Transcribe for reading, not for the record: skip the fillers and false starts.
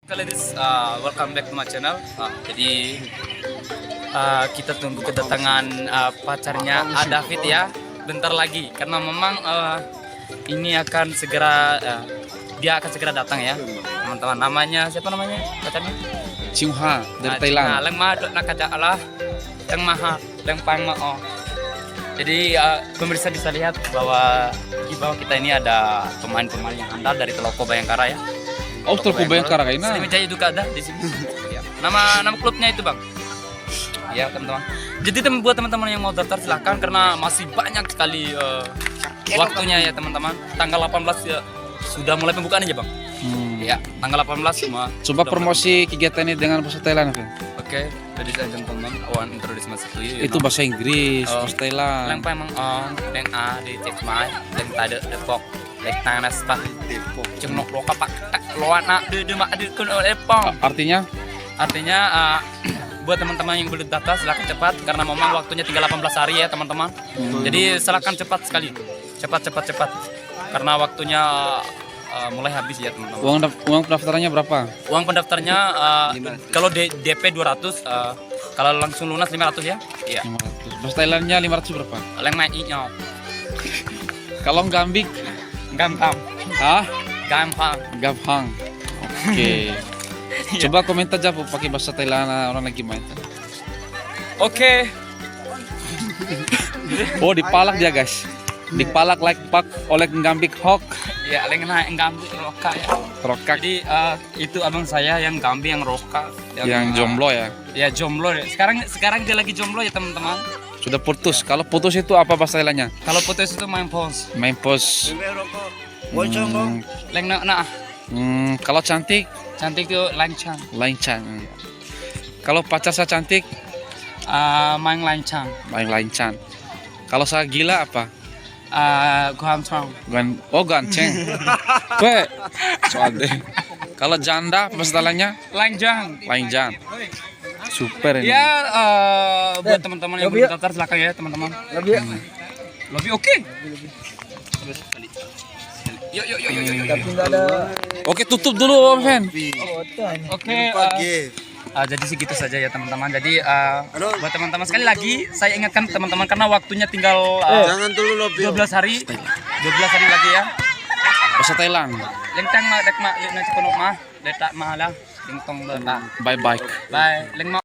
Ladies, welcome back to my channel. Jadi kita tunggu kedatangan pacarnya David ya, bentar lagi karena memang ini akan segera dia akan segera datang ya, teman-teman. Namanya siapa namanya pacarnya? Ciuha dari Thailand. Nah, leng mah nak ada lah, leng maha, leng pang mah. Jadi pemirsa bisa lihat bahwa di bawah kita ini ada pemain-pemain yang handal dari Teloko Bayangkara ya. Oh, Teloko Bayangkara kayaknya. Sriwijaya juga ada di sini. Ya. Nama klubnya itu, Bang. Ya, teman-teman. Jadi buat teman-teman yang mau daftar silahkan karena masih banyak sekali waktunya ya, teman-teman. Tanggal 18 ya sudah mulai pembukaan aja, Bang. Ya, tanggal 18 semua. Coba promosi kegiatan ini dengan bahasa Thailand, Bang. Oke, ladies and gentlemen, one introduce myself to you. Itu bahasa Inggris, bahasa Thailand. Leng pang mang on, leng a di cek mai, leng tade Depok. Leng tanas pak Depok. Cengok lo kapak loana de mak de kun Depok. Artinya buat teman-teman yang belum daftar silakan cepat karena memang waktunya tinggal 18 hari ya, teman-teman. Jadi silakan cepat sekali. Cepat. Karena waktunya mulai habis ya, teman-teman. uang pendaftarannya berapa? Uang pendaftarnya kalau DP 200, kalau langsung lunas 500 ya. Iya. 500. Bahasa Thailandnya 500 berapa? Leng mai nyok. Kalau gambik, Gampang. gampang. Oke. Coba komentar aja pakai bahasa Thailand orang lagi main. Oke. Oh, dipalak dia, guys. Dipalak like pak oleh gambik hok. Ya, leng naik gambi roka ya. Rokak Jadi itu abang saya yang gambi yang roka yang jomblo ya. Ya, jomblo. Sekarang dia lagi jomblo ya, teman-teman. Sudah putus. Kalau putus itu apa bahasa Thailandnya? Kalau putus itu main pos. Main pos. Leng na. Kalau cantik, Cantik tuh lancang. lancang. Kalau pacar saya cantik, Main lancang. main lancang. Kalau saya gila apa? Ganteng. Ganceng. Kue. Soal deh. Kalau janda bahasa Thailandnya Lanjang. lanjang. Super ini. Ya, buat teman-teman yang belum daftar silakan ya, teman-teman. Lebih oke. Yuk. Oke, tutup dulu, Om Fen. Oke. Jadi segitu saja ya, teman-teman. Jadi buat teman-teman sekali lagi saya ingatkan teman-teman karena waktunya tinggal Jangan dulu 12 hari. 12 hari lagi ya. Bahasa Thailand. Lengtang mak dek mak na cekunuk mah, letak mah lah. Lingtong letak. Bye bye. Bye. Leng